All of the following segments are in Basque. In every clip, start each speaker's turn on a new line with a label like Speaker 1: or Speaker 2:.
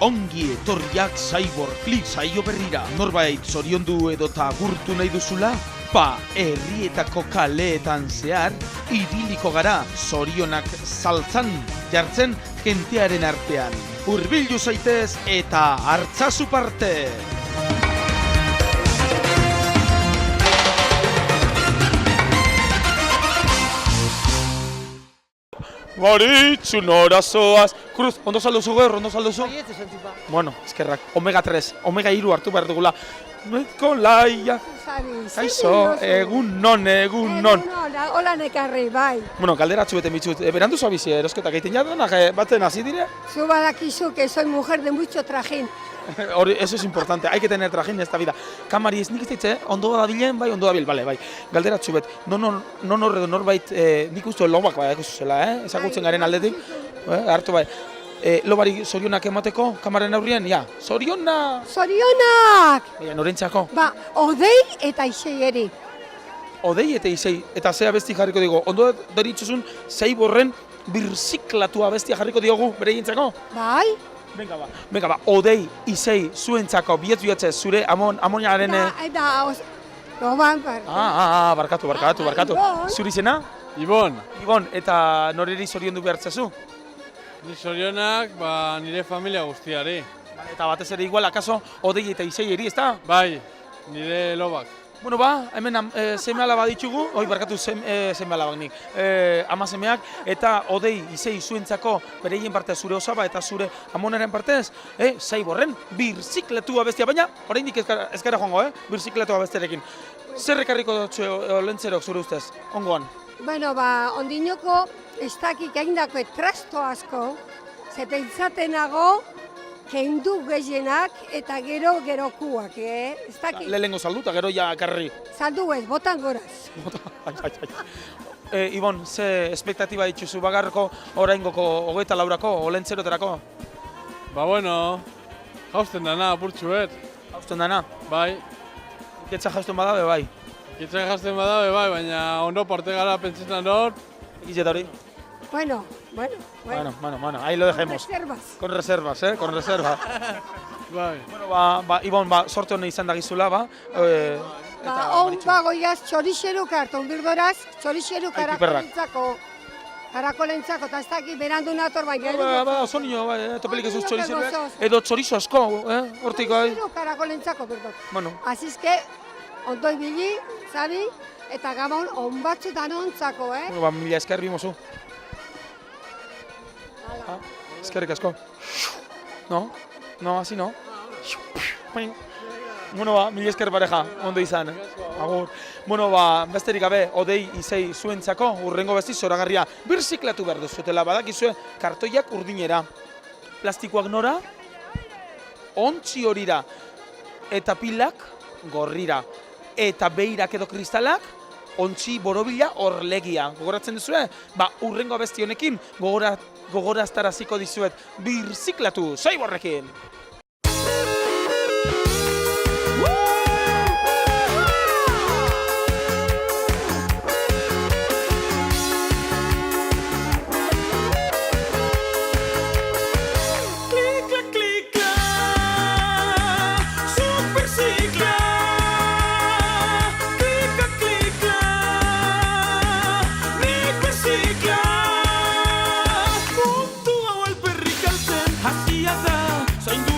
Speaker 1: ongi etorriak Cyborg Clip saio berrira. Norbait zoriondu edota agurtu nahi duzula? Herrietako kaleetan zehar, ibiliko gara, zorionak saltzan, jartzen jentearen artean. Hurbildu zaitez eta hartzazu parte! Maritxu nora zoaz. Cruz, ondo salduzu gaur, ondo salduzu? Bueno, eskerrak, omega 3, omega 3 hartu behar dugula. Noiko laia. Kaixo, egun non.
Speaker 2: Hola nekarri, bai.
Speaker 1: Bueno, galderatzu bete mitzut, berandu zoabizi erosketak egiten jadenak, batzen hasi dire?
Speaker 2: Zu badakizu que soy mujer de mucho trajín.
Speaker 1: Eso es importante, hay que tener trajín en esta vida. Kamari, ez nik ez ditze, ondo dabilen, bai, ondo dabil, bai. Galderatzu bet, norbait, nik uste lobak bai, zela, ezagutzen garen aldetik, hartu bai. Lobari zorionak emateko, kamaren aurrien, ja, zorionak!
Speaker 2: Zorionak!
Speaker 1: Norentzako?
Speaker 2: Odei eta isei eri.
Speaker 1: Odei eta isei, eta zea besti jarriko digo, ondo deritzuzun, Cyborren birziklatua bestia jarriko diogu, bere egintzako?
Speaker 2: Bai?
Speaker 1: Venga ba, odei, isei, zuentzako, bietz zure amoniaren... Barkatu. Zuri izena? Ibon, eta noreri zoriondu behartzazu?
Speaker 3: Ni zorionak, nire familia guztiari.
Speaker 1: Eta batez ere igual, akaso, odei eta isei eri, ezta?
Speaker 3: Bai, nire lobak.
Speaker 1: Bueno, hemen seme alaba ditugu, seme alabak nik, ama semeak, eta odei, isei, zuentzako, bereien parte zure osaba eta zure amonaren partez, Cyborren birziklatua bestia, baina oraindik ez gara joango, birziklatua besterekin. Zer ekarriko dutzu lentzerok zure ustez, ongoan?
Speaker 2: Bueno, ondinoko ez dakik egindako trasto asko, zeta intzatenago, kendu gehienak eta gerokuak, ez dakik.
Speaker 1: Lehengo saldu eta gero ja karri.
Speaker 2: Saldu ez, botan goraz.
Speaker 1: Ibon, ze espektatiba dituzu bagarroko oraingoko 24ko, olentzeroterako?
Speaker 3: Bueno, jausten dana, apurtxuet.
Speaker 1: Jausten dana?
Speaker 3: Bai.
Speaker 1: Iketza jausten badabe, bai?
Speaker 3: Iketza jausten badabe, bai, baina ondo parte gara pentsetan hor.
Speaker 1: Ikizeta hori?
Speaker 2: Bueno,
Speaker 1: ahí lo dejemos. Con reservas, con reservas.
Speaker 3: Bai.
Speaker 1: Bueno, Ibon, sorte hona izan dagizula,
Speaker 2: on bagoiaz txorixeruk hartu, birdoraz, txorixeruk karakolentzako, eta ez dakit berandu nator baina.
Speaker 1: Oso nio, topelik ez txorixeruak, edo txorizo asko, hortik bai.
Speaker 2: Txorixeruk karakolentzako, birdor.
Speaker 1: Bueno.
Speaker 2: Azizke, ondo ibili, zabi, eta gabon on batzutan ontzako,
Speaker 1: Bueno, mila esker bimozu. Eskerrik asko. No, así no. Bueno, mila esker pareja, ondo izan. Agur. Bueno, besterik gabe, odei, isei, zuentzako, urrengo besti zoragarria birziklatu behar duzutela, badakizue, kartoiak urdinera. Plastikoak nora, ontzi horira, eta pilak gorrira. Eta behirak edo kristalak, ontzi borobila orlegia. Gogoratzen duzue? Urrengo abesti honekin gogoraztaraziko dizuet birziklatu Cyborrekin! Zaindu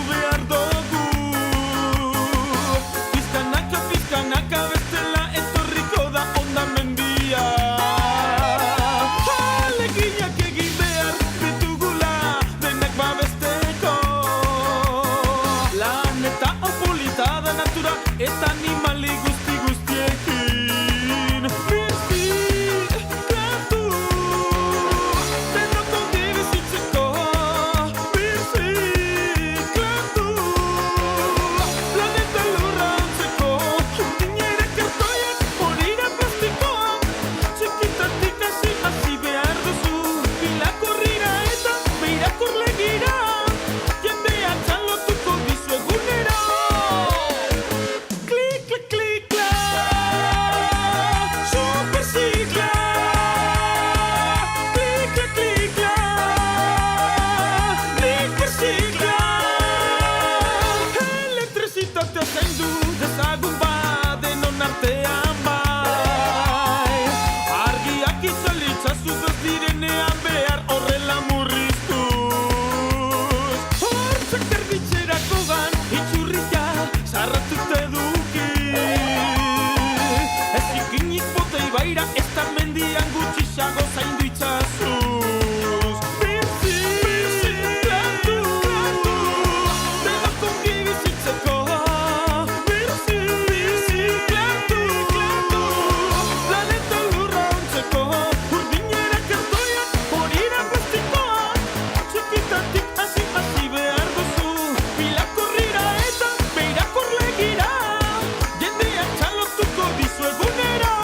Speaker 4: ezazu ez direnean behar horrela murriztuz. Hortzak terbitxerako gan, itxurria zarratuta eduki. Ez ikinik botei baira, ez da mendian gutxixago zaindu itxasuz. Birziklatu, denak ongi bizitzeko. Birziklatu, planeta lurra ontzeko. Urdinera kartoiak, horira plastikoak. Txikitatik hasi behar duzu. Bilakorrira eta beirakorlegira. Jendeak txalotuko dizu egunero.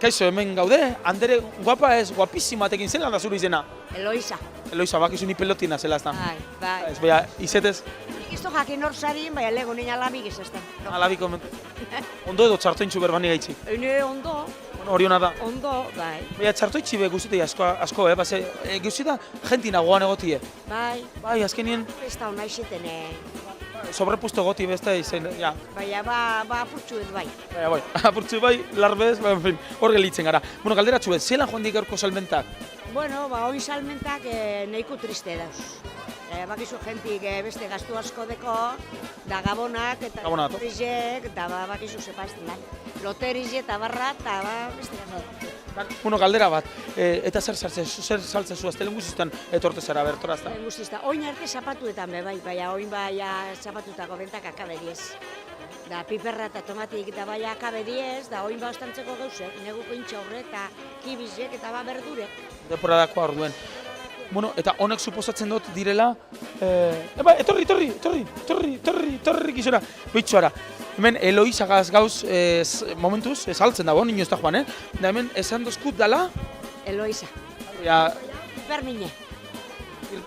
Speaker 1: Kaixo, hemen gaude, Andere guapa ez, guapísima batekin zelan da zure izena?
Speaker 5: Eloisa.
Speaker 1: Eloisa, bakizu ni pelotina zela ez da.
Speaker 5: Bai.
Speaker 1: Ez, beha, izetez,
Speaker 5: Nik ez jakin hor zarin, bai lego nina alabik ez ezten.
Speaker 1: alabiko ondo edo txartointxu berbani gaitzi.
Speaker 5: Une ondo,
Speaker 1: Bueno, horiona da.
Speaker 5: ondo, bai.
Speaker 1: Beha, txartoitxi be guztei asko, base, guztita jentina goan egotie.
Speaker 5: Bai,
Speaker 1: Bai, azkenien,
Speaker 5: ez da hona izeten,
Speaker 1: sobrepusto goti beste izen, ja.
Speaker 5: baina ba apurtxu ez bai.
Speaker 1: Bai, apurtzu bai, larbez, en fin, hor gelitzen gara. Bueno, galderatzu ez, zelan joan dik gaurko salmentak?
Speaker 5: Bueno, ba oin salmentak nahiko triste dauz. Bakizu jentik beste gastu asko deko, da gabonak eta
Speaker 1: Gabonak.
Speaker 5: loterizek, eta bakizu zepazten da. Loterize eta barra, eta beste gastu.
Speaker 1: Bueno, galdera bat, eta zer saltzezu, aztelen guziztan etorte zara bertorazta?
Speaker 5: Guztizta, oin arte zapatuetan be bai, baina oin baina zapatutako bentak akabediez. Da piperra eta tomatik eta baina akabediez, da oin ba ostantzeko gauzek, neguko intxaurre eta kibizek eta ba berdurek.
Speaker 1: Deporadako orduen. Bueno, eta honek suposatzen dut direla, etorri gizora, bitxoara. Hemen Eloisagaz gauz momentuz, saltzen dago, nino ez da joan, Da hemen esan dozkut dala,
Speaker 5: Eloisa,
Speaker 1: ja,
Speaker 5: pipermine.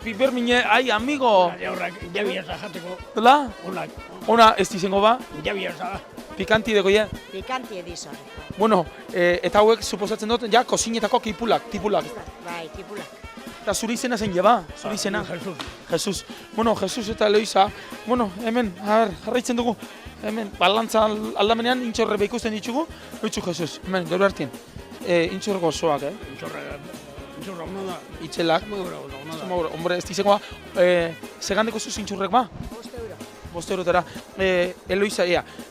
Speaker 1: pipermine, ai, amigo,
Speaker 6: Horrak, jabiaza jateko,
Speaker 1: dela?
Speaker 6: onak,
Speaker 1: Ona, ez dizengo ba,
Speaker 6: jabiaza.
Speaker 1: pikanti deko ye.
Speaker 5: Pikanti edizorre.
Speaker 1: Bueno, eta hauek suposatzen dut, ja, kozinetako tipulak.
Speaker 5: Bai, tipulak.
Speaker 1: Eta zuri izena zein jeba, zuri izena.
Speaker 6: Jesus.
Speaker 1: Jesus. Bueno, Jesus eta Eloisa, bueno, hemen, jarraitzen dugu, hemen, balantza aldamenean intxorre ikusten ditugu, bitxu Jesus, hemen, gero hartien. Intxorre gozoak,
Speaker 6: Intxorra hona da.
Speaker 1: Itxelak. Hombre, ez dizengoa, segandeko zuz intxurrek ba?
Speaker 5: 5 euro.
Speaker 1: 5 eurotara. Eloisa,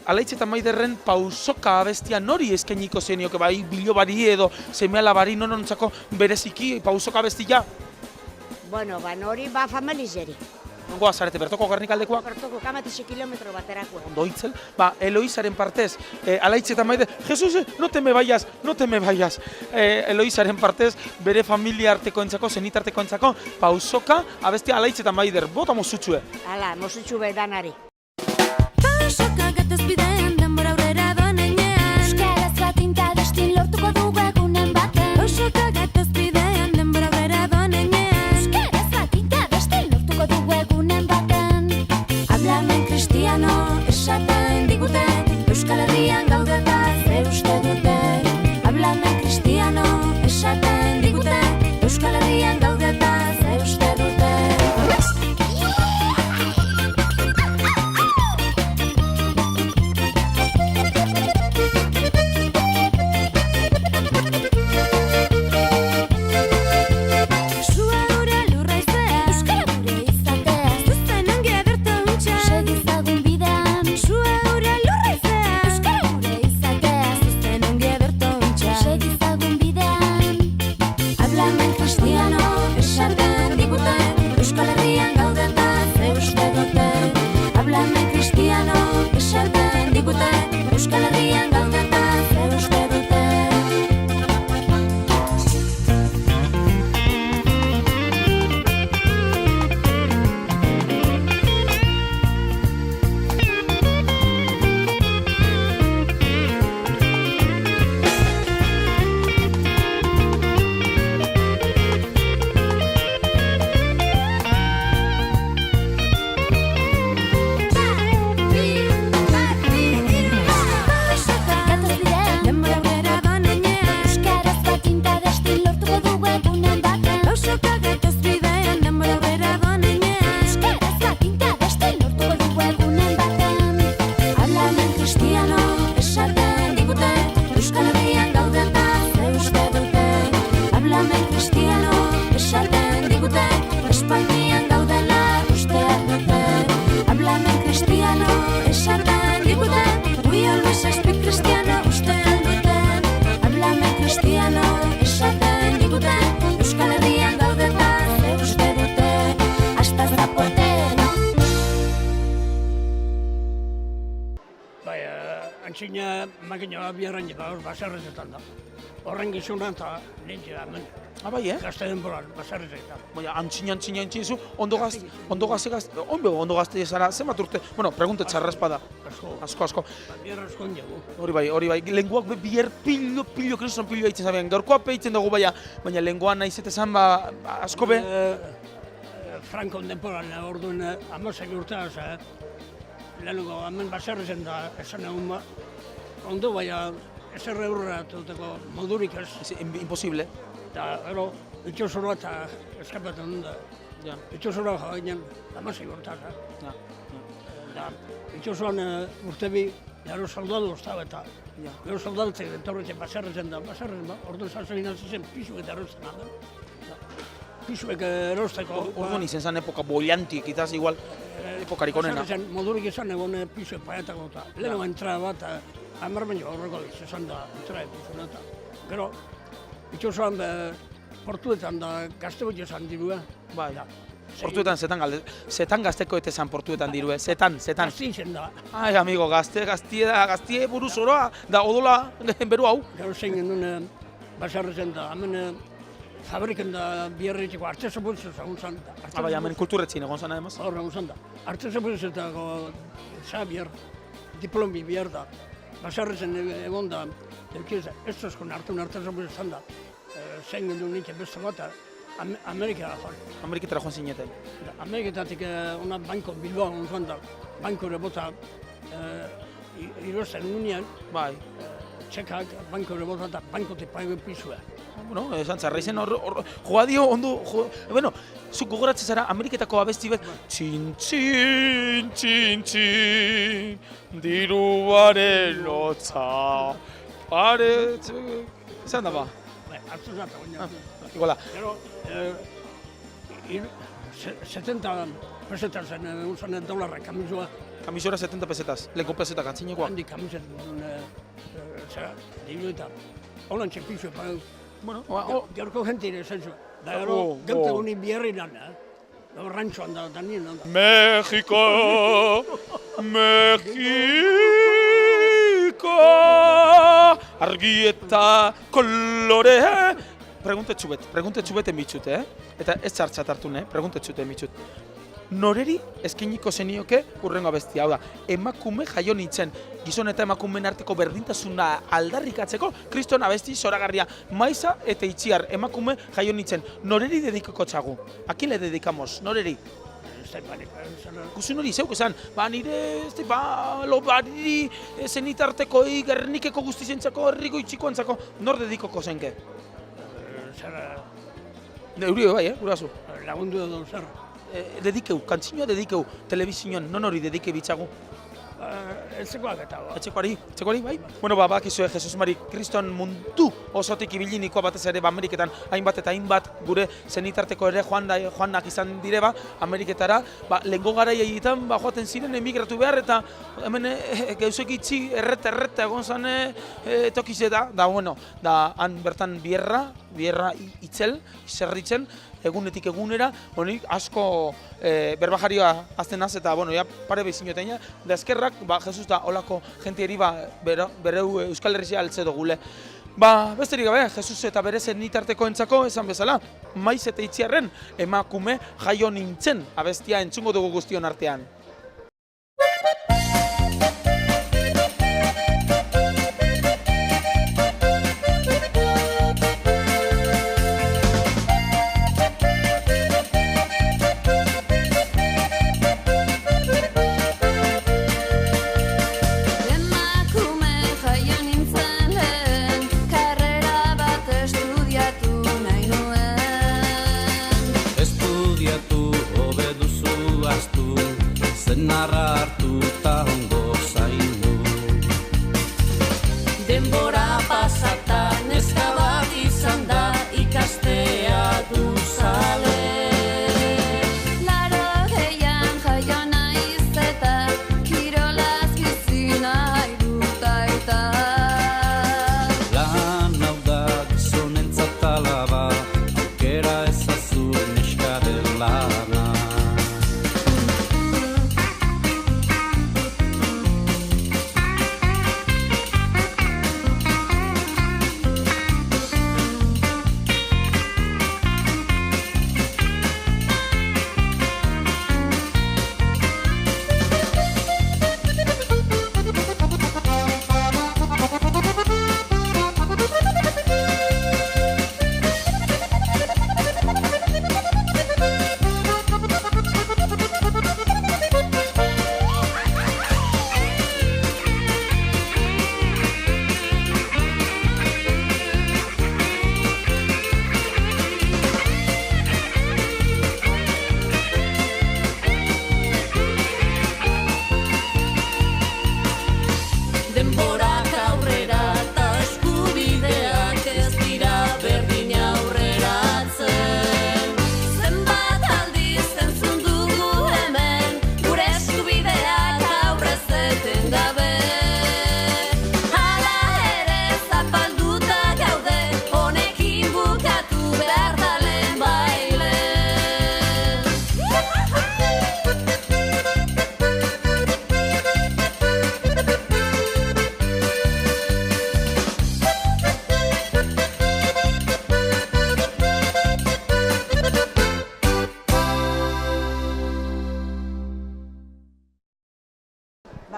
Speaker 1: alaitz eta maiderren pausoka abestia nori eskainiko zenioke, bai, bilobari edo semealabari nonontzako bereziki pausoka abestia?
Speaker 5: Bueno, ba nori ba familizeri.
Speaker 1: Nongoa zarete, bertoko garnikaldekoak?
Speaker 5: Bertoko kamatxe kilometro baterako.
Speaker 1: Ondo hitzel, ba, Eloisaren partez, alaitz eta maider, Jesus, no te me vayas. Eloisaren partez, bere familia arteko entzako, zenitarteko entzako, pausoka, abestia alaitz eta maider, bota mozutxue.
Speaker 5: Hala, mozutxu bedanari.
Speaker 7: Pausoka gatoz bidean denbora aurrera doan heinean Euskaraz bat inta destin lortuko dugu egunen baten Pausoka gatoz bidean denbora aurrera doan heinean Euskaraz bat inta destin lortuko dugu egunen baten Hablamen kristiano esaten digute Euskal Herrian gaude eta ze uste dute Hablamen kristiano esaten digute Euskal Herrian gaude eta ze uste dute Euskal Herrian gaude eta zer uste dute kristiano esaten digute, Espainian gaudela uste dute. Háblame cristiano esaten digute, we always speak cristiano uste dute. Háblame cristiano esaten digute, Euskal Herrian gaudela uste dute, hasta zapoten.
Speaker 6: Bai, antzina makina biarrain hor baserrezetan da. Horren gizuna eta nintzera hemen.
Speaker 1: Bai,
Speaker 6: Gazte denboran, baserrezetan.
Speaker 1: Baina, antxin zu, ondo gazte zara, zenbat urte? Bueno, pregunte txarraspada. Asko.
Speaker 6: Biarra askoan dugu.
Speaker 1: Hori bai, lenguak bier pilo, kriston pilo haitzen zabean. Gaurkoa peitzen dugu baina lenguan nahiz eta zan, asko be?
Speaker 6: Franko denboran, orduan 16 urteaz, lehenengo hemen baserrezen da esan egun ba. Ondo baina ezer eurra tuteko modurik ez.
Speaker 1: Imposible.
Speaker 6: Eta, gero, itxosoroa eta eskapatzen da. Itxosoroa jagainen 16 urteaz. Da, itxosoan urte bi, gero soldadu oztau eta gero soldadutzek entorretzen baserrezen da. Baserrezen ba, orduan zazen zen pisuek eta erosten da. Pisuek erosteko.
Speaker 1: Orduan izen zan epoka boiantik, itaz igual epokarik onena.
Speaker 6: Baserrezen modurik izan egon pisuek paiatako eta lehenengo entrada bat, hamar baino horreko izan da entrada pisuena eta. Gero, itxosoan portuetan da gaztebot esan dirua.
Speaker 1: Bai, portuetan zetan gazteko eta esan portuetan dirue, zetan.
Speaker 6: Gazti izen da.
Speaker 1: Ai, amigo, gaztie buruz oroa, da odola beru hau.
Speaker 6: Gero zein genuen baserrezen da, hemen fabriken da biarritxeko artezo bultzu zagun zan.
Speaker 1: Bai, hemen kulturretzin egon zan ademaz.
Speaker 6: Hor egon zan da. Artezo bultzetako Xabier, diplomi bihar da. Baserrezen egon da, estoskon hartun artezo bultzan da. Zein genuen nintzen beste bat, Amerika joan.
Speaker 1: Ameriketara joan zineten.
Speaker 6: Ameriketatik ona banko Bilbao onzuan da, bankore bota irosten nunean,
Speaker 1: Bai.
Speaker 6: txekak bankore bota eta bankotik paigoen pisua.
Speaker 1: Bueno, esan zarra izen hor joa dio, ondo, bueno, zuk gogoratzen zara Ameriketako abesti bet, txin, txin, txin, txin, diruaren lotza, esan da ba.
Speaker 6: Artu zata, baina.
Speaker 1: Iguala.
Speaker 6: Gero, 70 pesetan zen, usan dolarra kamisua.
Speaker 1: Kamisora 70 pesetas, leko pesetak antzinekoa.
Speaker 6: Handi kamiset duen, zera, diru eta holan txepizu,
Speaker 1: Bueno,
Speaker 6: gaurko jentire esan zuen. Da gero, gente honi biherri lan, gero rantxoan da nien.
Speaker 1: México, argi eta kolore. Preguntetxu bete mitxut, Eta ez txartxat hartu, preguntetxu mitxut. Noreri eskainiko zenioke hurrengo abestia, hau da, emakume jaio nintzen, gizon eta emakumeen arteko berdintasuna aldarrikatzeko, kriston abesti zoragarria, maiza eta itziar, emakume jaio nintzen, noreri dedikako txagu? A quién le dedicamos? Noreri? Guzun hori, zeuk esan, nire, lobariri, zenitartekoi, gernikeko guztizentzako, herriko itxikoantzako, nor dedikoko zenke?
Speaker 6: Zara...
Speaker 1: Euri bai, gurazu.
Speaker 6: Lagundu edo zer.
Speaker 1: Dedikeu, kantzinoa dedikeu, telebizioan, non hori dedike bitzagu?
Speaker 6: Etzekoak eta ba.
Speaker 1: Etxekoari, bai? Bueno, bakizue, Jesus Mari, kriston mundu osotik ibilinikoa batez ere Ameriketan hainbat eta hainbat gure zenitarteko ere joanak izan dire Ameriketara, lehengo garaietan joaten ziren emigratu behar eta hemen geuzek itxi erreta egon zane tokize da, bueno, da han bertan bierra itzel, zerritzen, egunetik egunera, honik asko berbajarioa azten az eta, bueno, pare bezinioteina, da eskerrak, Jesus da olako jentieri bereu Euskal Herria altze dugule. Besterik gabe, Jesus eta bere zenitarteko entzako esan bezala, maiz eta itziarren emakume jaio nintzen abestia entzungo dugu guztion artean.
Speaker 8: Narra hartuta ongo zainu. Denbora pasata neska bat izan da ikastea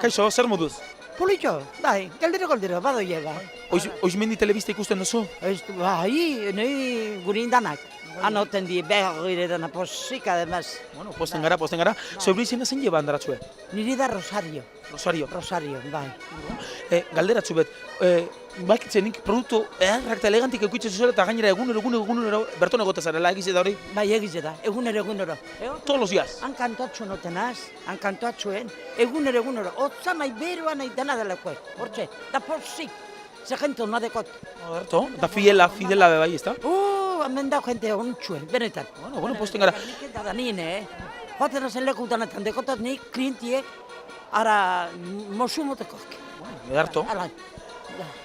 Speaker 1: Kaixo, zer moduz?
Speaker 9: Politxo, bai, galdero, badoie da.
Speaker 1: Oizmendi telebista ikusten duzu?
Speaker 9: Bai, nahi gure indanak. Anoten di behagire dana posik, además.
Speaker 1: Bueno, posten gara. Zeure izena zein jeba handaratxue?
Speaker 9: Niri da Rosario.
Speaker 1: Rosario,
Speaker 9: bai.
Speaker 1: Galderatxu bet, bakitzenik produktu eharrak eta elegantik ekuitzen zuzera eta gainera egunero berton egote zarela egize da hori?
Speaker 9: Bai, egize da, egunero.
Speaker 1: Todos los días?
Speaker 9: Han kantoatxo notenaz, egunero. Otza nahi beroa nahi dena delako, hortxe, da posik. Ze gente hona dekot.
Speaker 1: Berto, eta fidela bebai, ezta?
Speaker 9: Hemen da gente ontxue, benetan.
Speaker 1: Bueno, posten gara.
Speaker 9: Nik da nien, joaten azen lekutanetan dekotat nik klientiek, ara mosu motekoak.
Speaker 1: Edarto.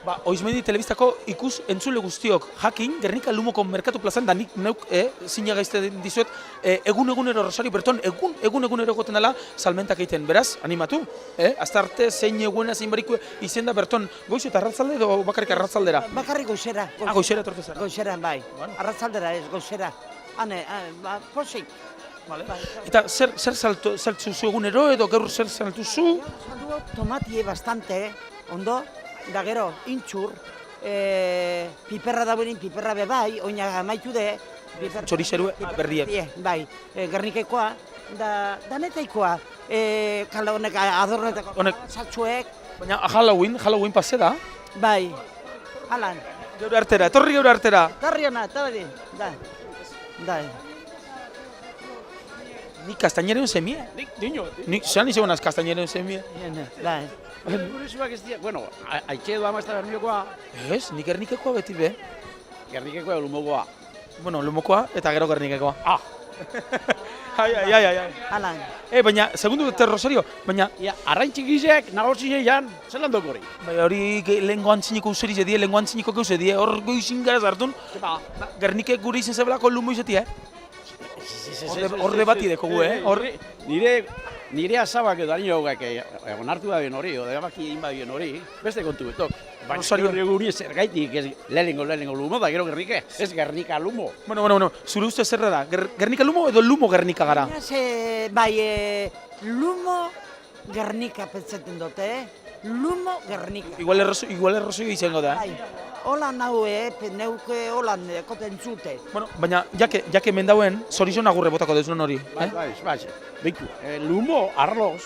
Speaker 1: Ba, Oizmendi telebistako ikus entzule guztiok jakin, Gernika Lumoko merkatu plazan, da nik neuk zina gaizte dizuet, egunero Rosario Berton, egunero egoten dela salmentak egiten. Beraz, animatu, azta arte zein eguena zein bariko izen da Berton, goiz eta arratzalde edo bakarrik arratzaldera?
Speaker 9: Bakarrik goizera.
Speaker 1: Goizera etortu zara?
Speaker 9: Goizera, bai. Arratzaldera ez, goizera. Posik.
Speaker 1: Eta zer saltu zu egunero edo gaur zer saltu zu?
Speaker 9: Saldu tomatie bastante, ondo, da gero, intxur, piperra da berin, piperra bebai, oina amaitu de.
Speaker 1: Txorixeru berriek.
Speaker 9: Bai, Gernikekoa, da netaikoa, kala honek adornetako saltzuek.
Speaker 1: Baina Halloween pase da?
Speaker 9: Bai, halan.
Speaker 1: Geure artera, etorri geure artera.
Speaker 9: Etorri hona, etorri, da.
Speaker 1: Ni kastaineren semie? Nik zean izegonaz kastaineren semie?
Speaker 9: Bai.
Speaker 10: Gurezuak ez dira, bueno, haitxe edo amazta Gernikekoa.
Speaker 1: Ez, nik Gernikekoa beti be.
Speaker 10: Gernikekoa Lumokoa.
Speaker 1: Bueno, Lumokoa eta gero Gernikekoa. Ai.
Speaker 9: Halan.
Speaker 1: Baina, segundu dute Rosario, baina...
Speaker 10: Arraintxik gizek, nagotzinean, zelan doko hori?
Speaker 1: Bai, hori lehenko antziniko useri zedie, lehenko antziniko zedie, hor goizin gara zartun. Gernikek gure izen zebelako Lumo izetie, Hor bati dekogu,
Speaker 10: Nire azabak edo hain jogak onartu da bien hori, edo baki egin badien hori, beste kontu betok. Baina guri zergaitik ez lehenengo Lumo da gero Gernike, ez Gernika Lumo.
Speaker 1: Bueno, zure uste zer da, Gernika Lumo edo Lumo Gernika gara?
Speaker 9: Bai, Lumo Gernika pentsatzen dute, Lumo Gernika.
Speaker 1: Igual errozio izango da,
Speaker 9: Holan hau, neuke holan ekoten zute.
Speaker 1: Bueno, baina, jake mendauen, zorizon agurre botako dezun hori.
Speaker 10: Bai, behitu. Lumo, arloz,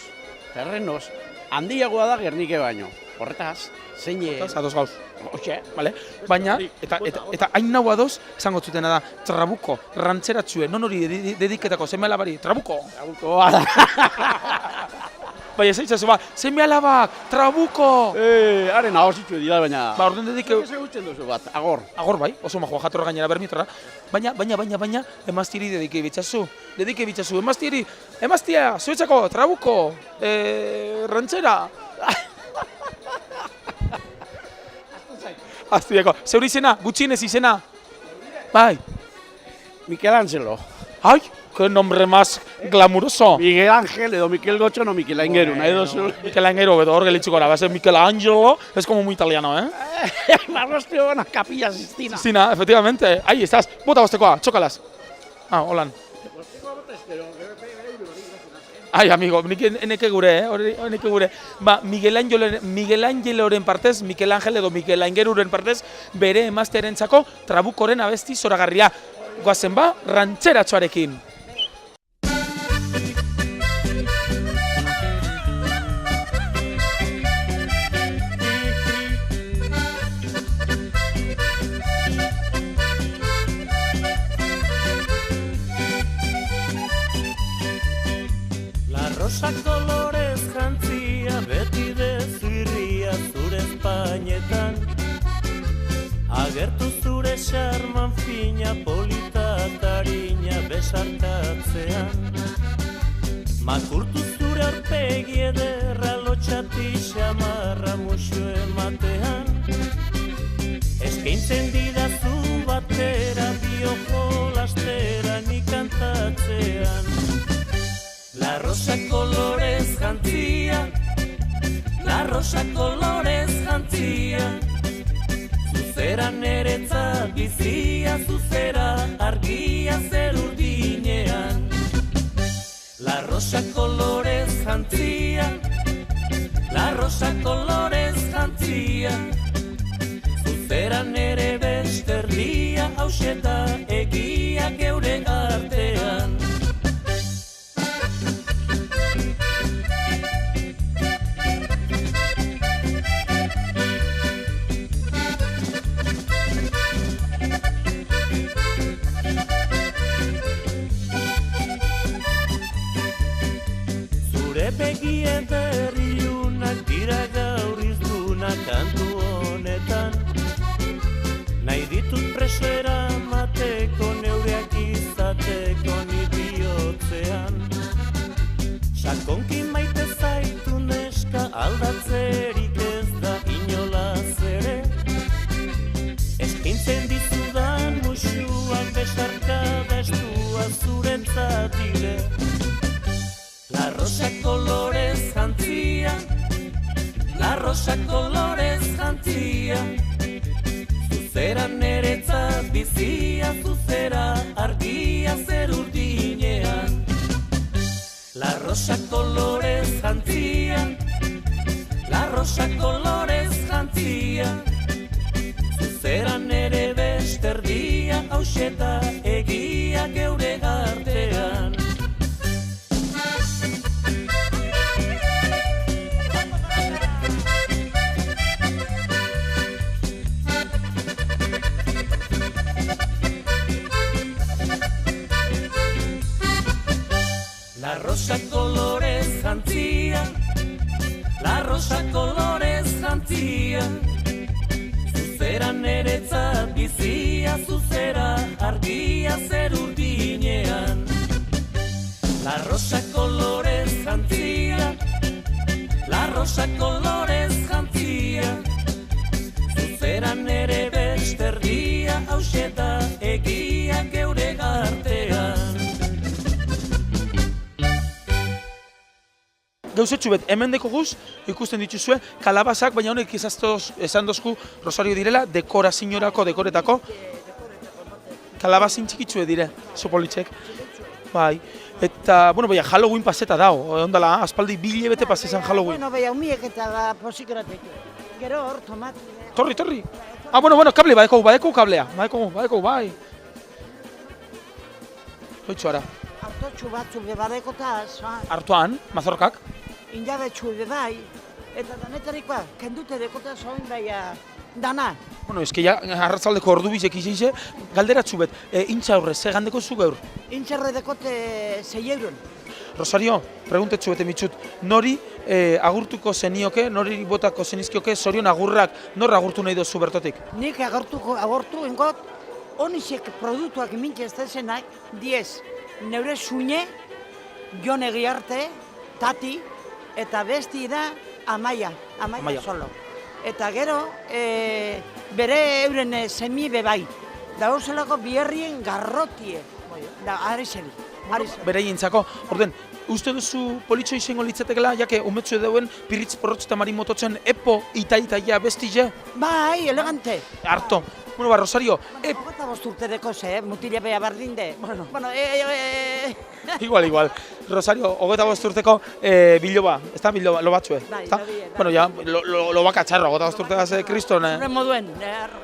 Speaker 10: terrenos, handiagoa da Gernike baino. Horretaz, zein...
Speaker 1: Ados gauz.
Speaker 10: Hoxe.
Speaker 1: Vale. Baina, eta hain nahu adoz, esango zutena da, trabuko, rantzeratxue, non hori dediketako, zeme alabari, trabuko.
Speaker 10: Trabukoa da.
Speaker 1: Baina, zeitzazu, zeme alabak, trabuko!
Speaker 10: Haren ahositxue dira, baina...
Speaker 1: Ba, orden dedikeu...
Speaker 10: Zer gutxen duzu bat, agor.
Speaker 1: Agor bai, oso majoa jatorra gainera bermitra. Baina, emaztiri dedike bitzazu. Emaztia, zuetzako, trabuko, rantzera. Aztuiako, zeure izena, gutxienez izena. Bai.
Speaker 10: Mikel Angelo.
Speaker 1: Ai, qué nombre más glamuroso.
Speaker 10: Miguel Ángel edo Mikel Gotxo no Mikel Aingeru, nahi dozu.
Speaker 1: Mikel Aingeru, edo hor gelitxiko gara, base Mikel Angelo, es como muy italiano,
Speaker 10: Marrostio gana Capilla Sistina.
Speaker 1: Sistina, efectivamente. Ahí estás, bota bostekoa, txokalaz. Holan. Ai, amigo, eneke gure, Ba, Miguel Angeloren partez, Mikel Angel edo Mikel Aingeruren partez, bere emaztearentzako trabukoren abesti zoragarria. Goazen ba, rantzeratxoarekin.
Speaker 4: Rosa kolorez jantzia, beti dezirria zure espainetan. Agertu zure xarman fina, polita tarina besarkatzean. Makurtu zure aurpegi ederra, lotxati xamarra muxu ematean. Eskaintzen didazu batera, biojolastera nik kantatzean. La rosa colores jantzia, la rosa colores jantzia. Zuzera neretzat bizia, zuzera argia zer urdinean. La rosa colores jantzia, rosa kolorez jantzia, zuzeran ere beste erdia, hauseta egia geure artean. Begieter ilunak dira gaur izdunak kantu honetan. Nahi ditut preso eramateko neureak izateko ni bihotzean. Sakonki maite zaitu neska aldatzerik ez da inolaz ere. Eskintzen dizudan musuak besarkada estua zuretzat dire. La rosa colores jantzia, la rosa colores jantzia, zuzera neretzat bizia, zuzera argia zer urdinean. La rosa colores jantzia, la rosa colores jantzia, zuzera nere beste erdia, hauseta egia geure artean. La rosa colores jantzia, la rosa colores jantzia, zuzera neretzat bizia, zuzera argia zer urdinean. La rosa colores jantzia, la rosa colores jantzia, zuzera nere beste erdia, hauseta egia geure artean.
Speaker 1: Gauzetxu bet, hemen dekoguz, ikusten dituzue, kalabazak, baina honek esan dozku Rosario direla, dekorazioarako, dekoretako. Kalabazin txikitzue dire, sopolitzek. Bai, eta, bueno, baina Halloween paseta dao, ondala, aspaldi bile bete pasesan Halloween.
Speaker 9: Bueno, baina, humiek eta da posikeratek. Gero hor, tomate.
Speaker 1: Torri. Ah, bueno, kable, badeko kablea, badeko, bai. Hoitzu ara.
Speaker 9: Artotxu batzu bebadekotaz,
Speaker 1: Artoan, mazorkak.
Speaker 9: Injabetxu bebai, eta danetarikoa, kendute dekotaz oin baina dana.
Speaker 1: Bueno, eske ja, arratzaldeko ordu bizek izize, galderatzu bet, intxa horre, ze gandeko zu gaur?
Speaker 9: Intxarre dekote 6 euron.
Speaker 1: Rosario, preguntetzu bete mitxut, nori agurtuko zenioke, nori botako zenizkioke, zorion agurrak, nor agurtu nahi dozu bertotik?
Speaker 9: Nik agurtu engot, honizek produktuak mintxe ez dezenak, 10. Neure suine, Jon Egiarte, Tati, eta besti da Amaia solo. Eta gero, bere euren semi bebai. Da horzelako biherrien garrotie, da arizeli.
Speaker 1: Beraientzako, orden, uste duzu politxo izango litzatekela, jake umetzu edauen piritz porrotz eta marimototzen epo itaia bestile?
Speaker 9: Bai, elegante.
Speaker 1: Harto. Bueno, Rosario...
Speaker 9: Hogeta bosturte dekoze, mutile beha bardinde. Bueno,
Speaker 1: Igual. Rosario, hogeta bosturteko biloba, ez da biloba, lo batzue.
Speaker 9: Bai,
Speaker 1: bueno, ja, lo baka txarro, hogeta bosturteka ze kriston.
Speaker 9: Zure moduen.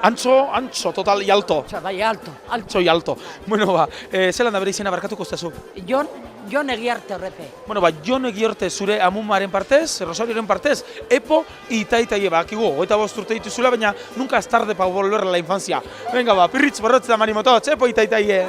Speaker 1: Antxo, total, y alto.
Speaker 9: Bai, alto.
Speaker 1: Antxo y alto. Bueno, zelan da bere izena barkatuko estazu?
Speaker 9: Jon Egiarte horrepe.
Speaker 1: Bueno, Jon Egiarte zure amumaren partez, Rosarioren partez, epo itaie bakigu, 25 urte dituzula, baina nunca es tarde para volver a la infancia. Venga, pirritz, borrotz eta marimototz, epo itaie.